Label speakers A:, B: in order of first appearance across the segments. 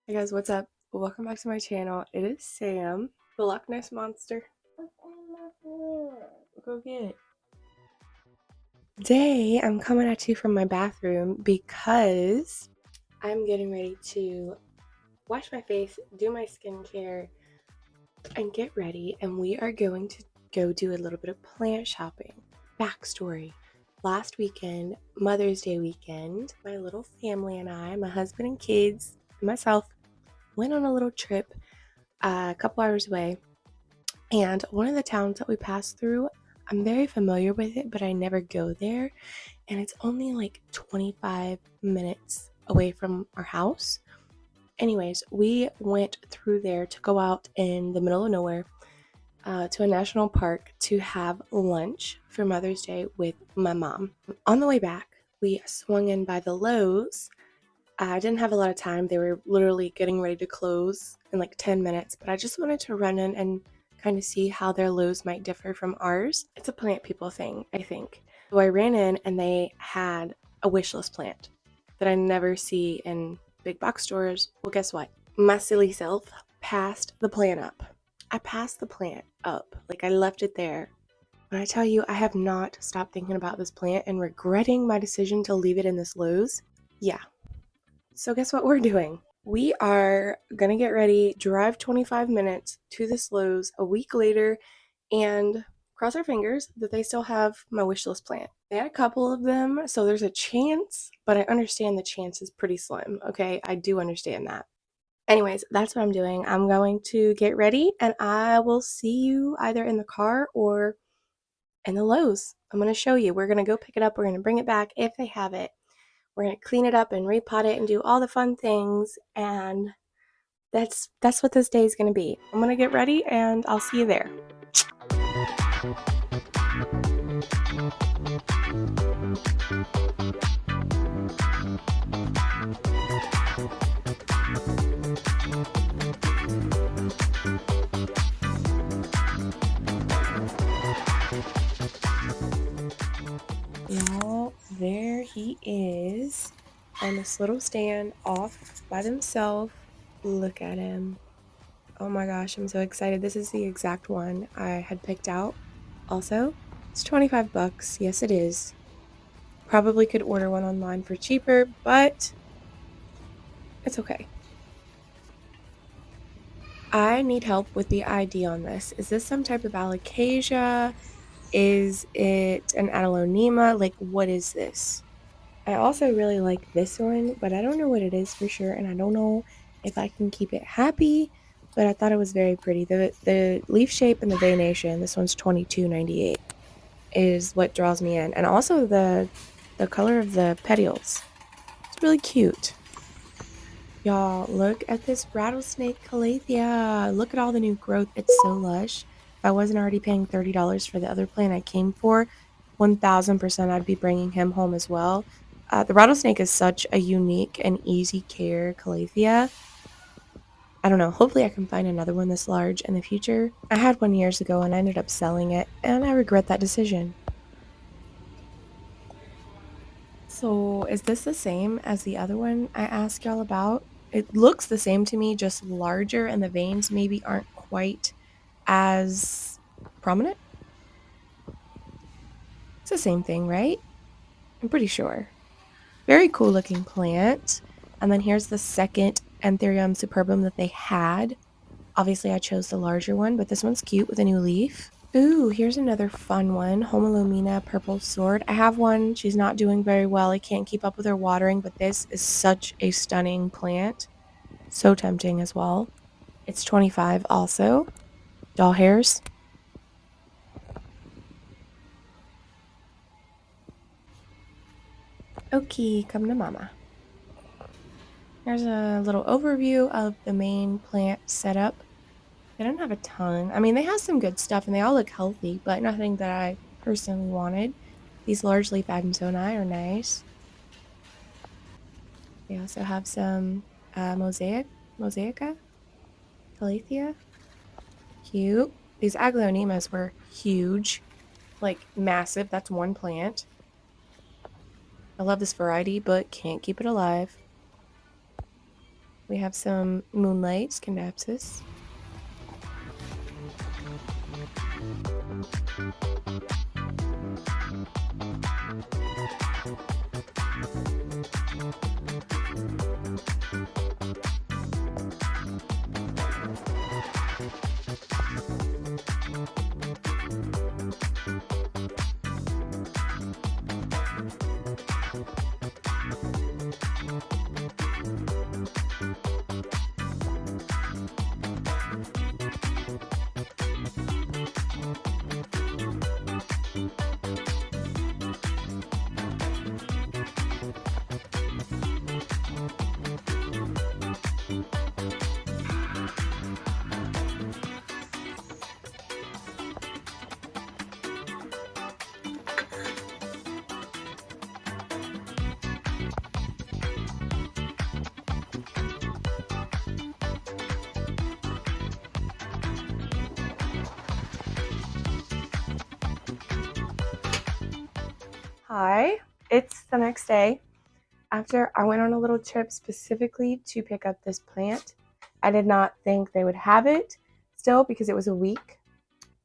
A: Hey guys, what's up? Welcome back to my channel. It is Sam, the Loch Ness Monster. Go get it. Today, I'm coming at you from my bathroom because I'm getting ready to wash my face, do my skincare, and get ready. And we are going to go do a little bit of plant shopping. Backstory. Last weekend, Mother's Day weekend, my little family and I, my husband and kids, and myself, went on a little trip a couple hours away, and one of the towns that we passed through, I'm very familiar with it, but I never go there, and it's only like 25 minutes away from our house. Anyways, we went through there to go out in the middle of nowhere to a national park to have lunch for Mother's Day with my mom. On the way back, we swung in by the Lowe's. I didn't have a lot of time. They were literally getting ready to close in like 10 minutes, but I just wanted to run in and kind of see how their Lowe's might differ from ours. It's a plant people thing, I think. So I ran in and they had a wishlist plant that I never see in big box stores. Well, guess what? My silly self passed the plant up. I passed the plant up. Like I left it there. When I tell you I have not stopped thinking about this plant and regretting my decision to leave it in this Lowe's, yeah. So guess what we're doing? We are gonna get ready, drive 25 minutes to this Lowe's a week later, and cross our fingers that they still have my wish list plant. They had a couple of them, so there's a chance, but I understand the chance is pretty slim, okay? I do understand that. Anyways, that's what I'm doing. I'm going to get ready, and I will see you either in the car or in the Lowe's. I'm gonna show you. We're gonna go pick it up, we're gonna bring it back if they have it. We're going to clean it up and repot it and do all the fun things, and that's what this day is going to be. I'm going to get ready and I'll see you there. Y'all, there he is on this little stand off by himself. Look at him. Oh my gosh, I'm so excited. This is the exact one I had picked out. Also, it's 25 bucks. Yes, it is. Probably could order one online for cheaper, but it's okay. I need help with the ID on this. Is this some type of alocasia? Is it an adelonema? Like, what is this? I also really like this one, but I don't know what it is for sure, and I don't know if I can keep it happy, but I thought it was very pretty. The leaf shape and the veination, this one's $22.98, is what draws me in. And also the color of the petioles. It's really cute. Y'all, look at this rattlesnake calathea. Look at all the new growth. It's so lush. If I wasn't already paying $30 for the other plant I came for, 1000% I'd be bringing him home as well. The rattlesnake is such a unique and easy care calathea. I don't know. Hopefully I can find another one this large in the future. I had one years ago and I ended up selling it, and I regret that decision. So is this the same as the other one I asked y'all about? It looks the same to me, just larger, and the veins maybe aren't quite as prominent. It's the same thing, right? I'm pretty sure. Very cool looking plant. And then here's the second anthurium superbum that they had. Obviously I chose the larger one, but this one's cute with a new leaf. Ooh, here's another fun one. Homolomina purple sword. I have one. She's not doing very well. I can't keep up with her watering, but this is such a stunning plant. So tempting as well. It's 25 also. Doll hairs. Okay, come to mama. Here's a little overview of the main plant setup. They don't have a ton. I mean, they have some good stuff and they all look healthy, but nothing that I personally wanted. These large leaf adansonii are nice. They also have some mosaica, calathea. Cute. These aglaonemas were huge, like massive. That's one plant. I love this variety, but can't keep it alive. We have some Moonlight Scindapsus. Hi, it's the next day after I went on a little trip specifically to pick up this plant. I did not think they would have it still because it was a week.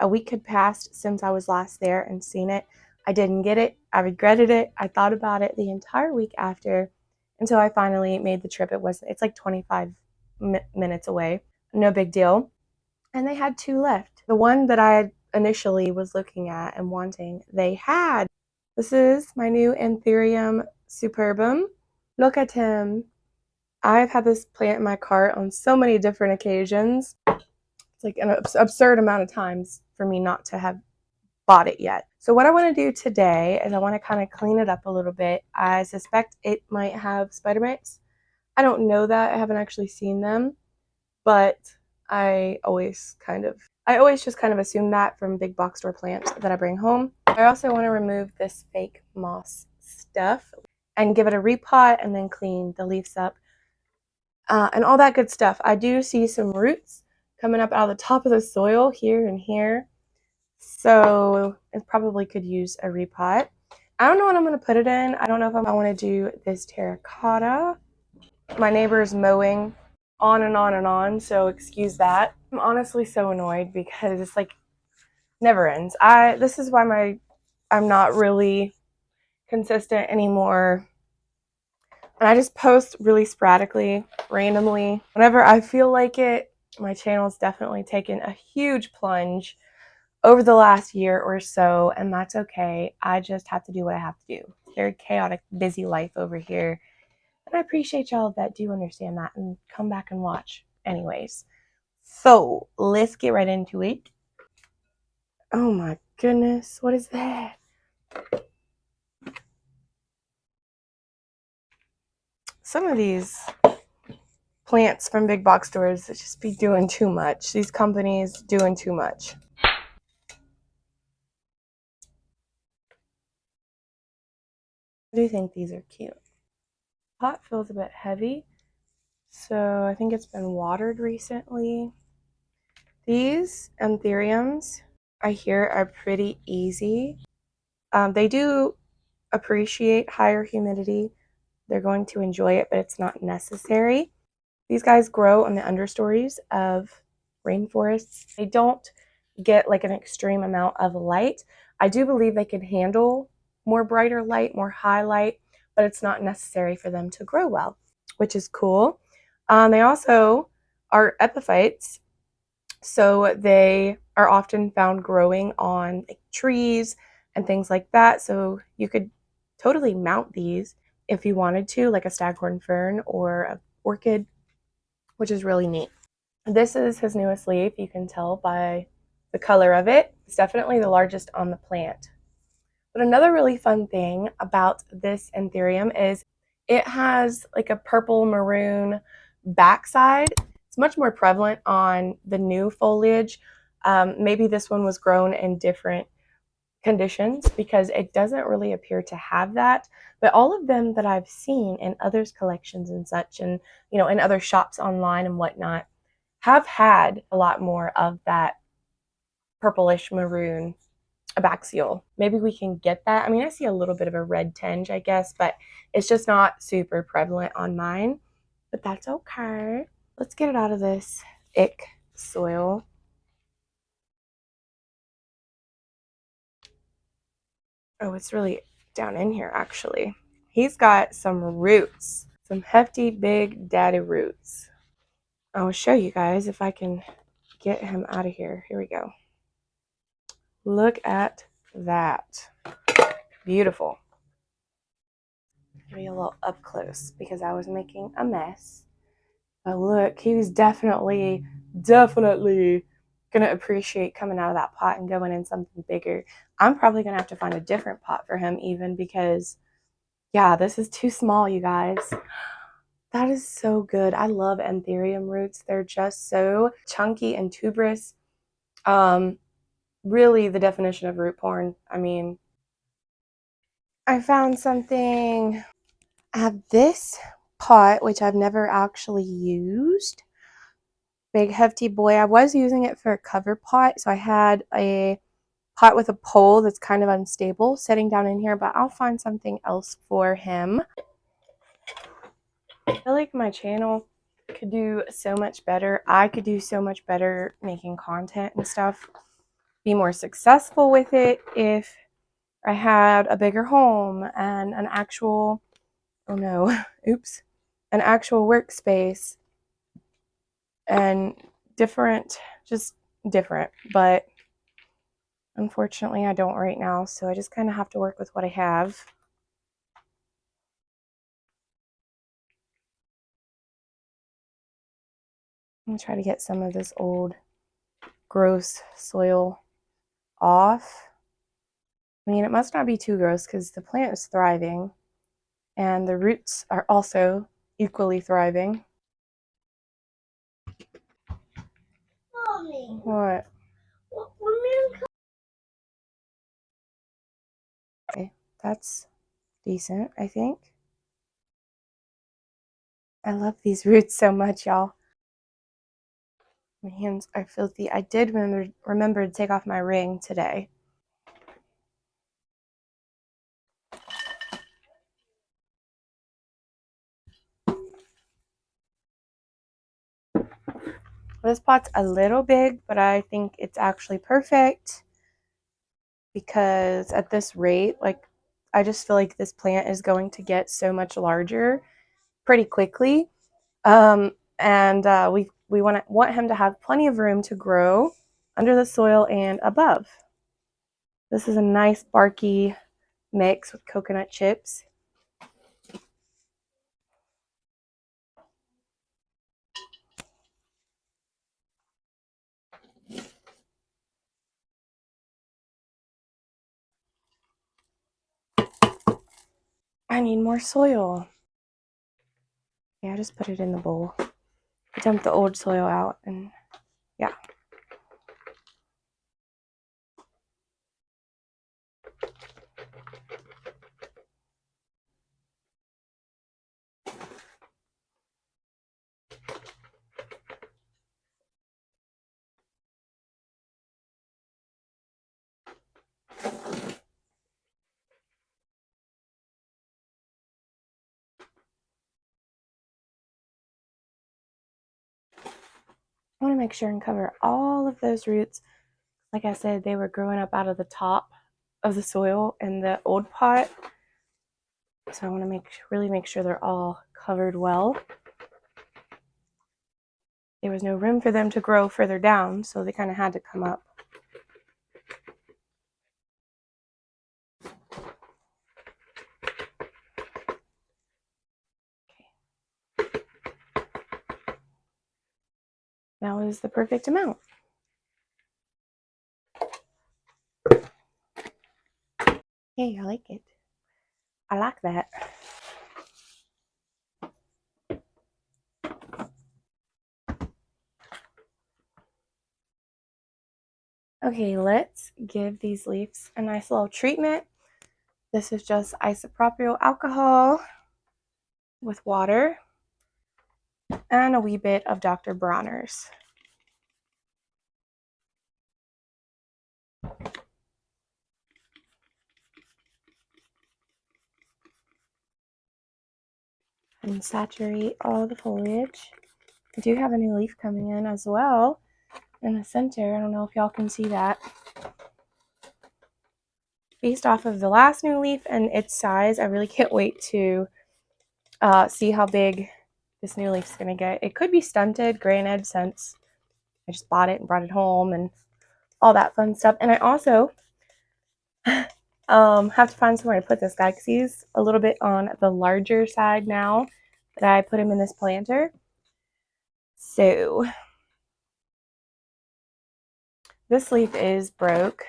A: A week had passed since I was last there and seen it. I didn't get it. I regretted it. I thought about it the entire week after until I finally made the trip. It's like 25 minutes away. No big deal. And they had 2 left. The one that I initially was looking at and wanting, they had. This is my new Anthurium superbum. Look at him. I've had this plant in my cart on so many different occasions. It's like an absurd amount of times for me not to have bought it yet. So what I want to do today is I want to kind of clean it up a little bit. I suspect it might have spider mites. I don't know that. I haven't actually seen them, but I always just kind of assume that from big box store plants that I bring home. I also want to remove this fake moss stuff and give it a repot and then clean the leaves up and all that good stuff. I do see some roots coming up out of the top of the soil here and here, so it probably could use a repot. I don't know what I'm going to put it in. I don't know if I want to do this terracotta. My neighbor's mowing on and on and on, so excuse that. I'm honestly so annoyed because it's like never ends. This is why I'm not really consistent anymore. And I just post really sporadically, randomly. Whenever I feel like it, my channel's definitely taken a huge plunge over the last year or so, and that's okay. I just have to do what I have to do. Very chaotic, busy life over here. And I appreciate y'all that do understand that and come back and watch anyways. So let's get right into it. Oh my goodness, what is that? Some of these plants from big box stores just be doing too much. These companies doing too much. I do think these are cute. Pot feels a bit heavy, so I think it's been watered recently. These anthuriums I hear are pretty easy. They do appreciate higher humidity. They're going to enjoy it, but it's not necessary. These guys grow on the understories of rainforests. They don't get like an extreme amount of light. I do believe they can handle more brighter light, more high light, but it's not necessary for them to grow well, which is cool. They also are epiphytes, so they are often found growing on like trees and things like that. So you could totally mount these if you wanted to, like a staghorn fern or an orchid, which is really neat. This is his newest leaf. You can tell by the color of it. It's definitely the largest on the plant. But another really fun thing about this anthurium is it has like a purple maroon backside. It's much more prevalent on the new foliage. Maybe this one was grown in different conditions because it doesn't really appear to have that. But all of them that I've seen in others' collections and such, and in other shops online and whatnot, have had a lot more of that purplish maroon abaxial. Maybe we can get that. I mean, I see a little bit of a red tinge, I guess, but it's just not super prevalent on mine. but that's okay. Let's get it out of this ick soil. Oh, it's really down in here, actually. He's got some roots, some hefty, big daddy roots. I'll show you guys if I can get him out of here. Here we go. Look at that. Beautiful. Give me a little up close because I was making a mess. But look, he was definitely gonna appreciate coming out of that pot and going in something bigger. I'm probably gonna have to find a different pot for him even because, yeah, this is too small, you guys. That is so good. I love anthurium roots. They're just so chunky and tuberous. Really the definition of root porn. I mean, I found something. I have this pot, which I've never actually used. Big hefty boy. I was using it for a cover pot, so I had a pot with a pole that's kind of unstable sitting down in here, but I'll find something else for him. I feel like my channel could do so much better. I could do so much better making content and stuff, be more successful with it if I had a bigger home and an actual, oh no, oops, an actual workspace and different, just different. But unfortunately, I don't right now, so I just kind of have to work with what I have. I'm gonna try to get some of this old, gross soil off. I mean, it must not be too gross because the plant is thriving and the roots are also equally thriving. Mommy. What? Okay, that's decent, I think. I love these roots so much, y'all. My hands are filthy. I did remember to take off my ring today. This pot's a little big, but I think it's actually perfect because at this rate, like, I just feel like this plant is going to get so much larger pretty quickly. We want him to have plenty of room to grow under the soil and above. This is a nice barky mix with coconut chips. I need more soil. Yeah, just put it in the bowl. Dump the old soil out and yeah. I want to make sure and cover all of those roots. Like I said, they were growing up out of the top of the soil in the old pot. So I want to really make sure they're all covered well. There was no room for them to grow further down, so they kind of had to come up. Okay. That was the perfect amount. Hey, I like it. I like that. Okay, let's give these leaves a nice little treatment. This is just isopropyl alcohol with water and a wee bit of Dr. Bronner's. and saturate all the foliage. I do have a new leaf coming in as well in the center. I don't know if y'all can see that. Based off of the last new leaf and its size, I really can't wait to see how big this new leaf's gonna get. It could be stunted, granted, since I just bought it and brought it home and all that fun stuff. And I also have to find somewhere to put this guy because he's a little bit on the larger side now that I put him in this planter. So this leaf is broke.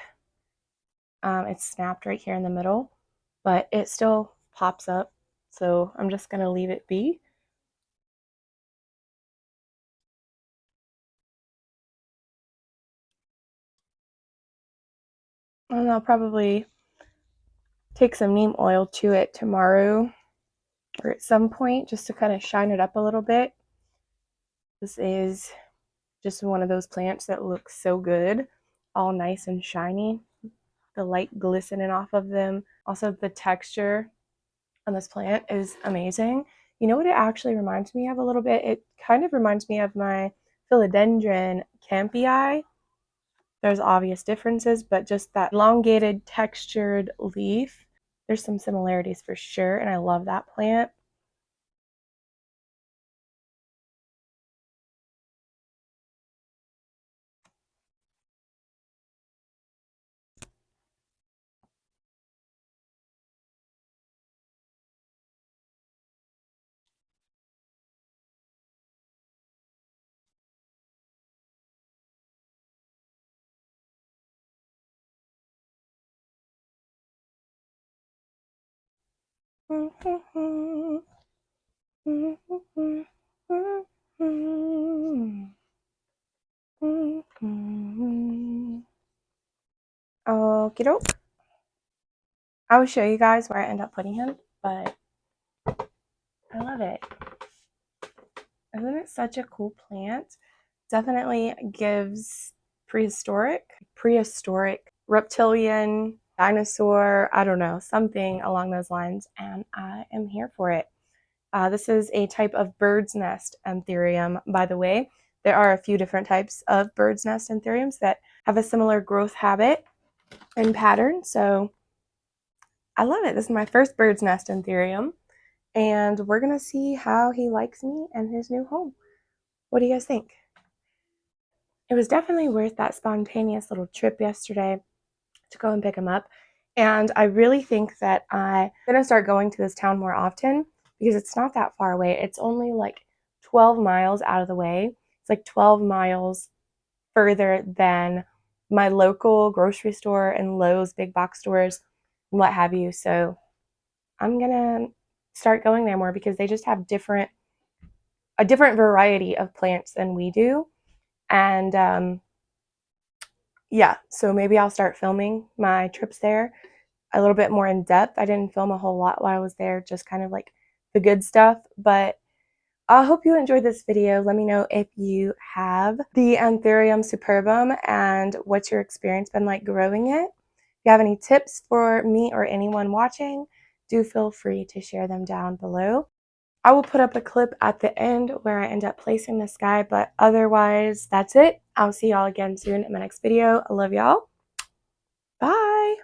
A: It's snapped right here in the middle, but it still pops up. So I'm just gonna leave it be. And I'll probably take some neem oil to it tomorrow or at some point just to kind of shine it up a little bit. This is just one of those plants that looks so good, all nice and shiny. The light glistening off of them. Also, the texture on this plant is amazing. You know what it actually reminds me of a little bit? It kind of reminds me of my philodendron campii. There's obvious differences, but just that elongated, textured leaf, there's some similarities for sure, and I love that plant. Okie doke. I will show you guys where I end up putting him, but I love it. Isn't it such a cool plant? Definitely gives prehistoric, reptilian, dinosaur, I don't know, something along those lines, and I am here for it. This is a type of bird's nest anthurium, by the way. There are a few different types of bird's nest anthuriums that have a similar growth habit and pattern, so I love it. This is my first bird's nest anthurium, and we're gonna see how he likes me and his new home. What do you guys think? It was definitely worth that spontaneous little trip yesterday to go and pick him up. And I really think that I'm going to start going to this town more often because it's not that far away. It's only like 12 miles out of the way. It's like 12 miles further than my local grocery store and Lowe's big box stores and what have you. So I'm going to start going there more because they just have a different variety of plants than we do. And yeah, so maybe I'll start filming my trips there a little bit more in depth. I didn't film a whole lot while I was there, just kind of like the good stuff. But I hope you enjoyed this video. Let me know if you have the Anthurium superbum and what's your experience been like growing it. If you have any tips for me or anyone watching, do feel free to share them down below. I will put up a clip at the end where I end up placing this guy, but otherwise, that's it. I'll see y'all again soon in my next video. I love y'all. Bye!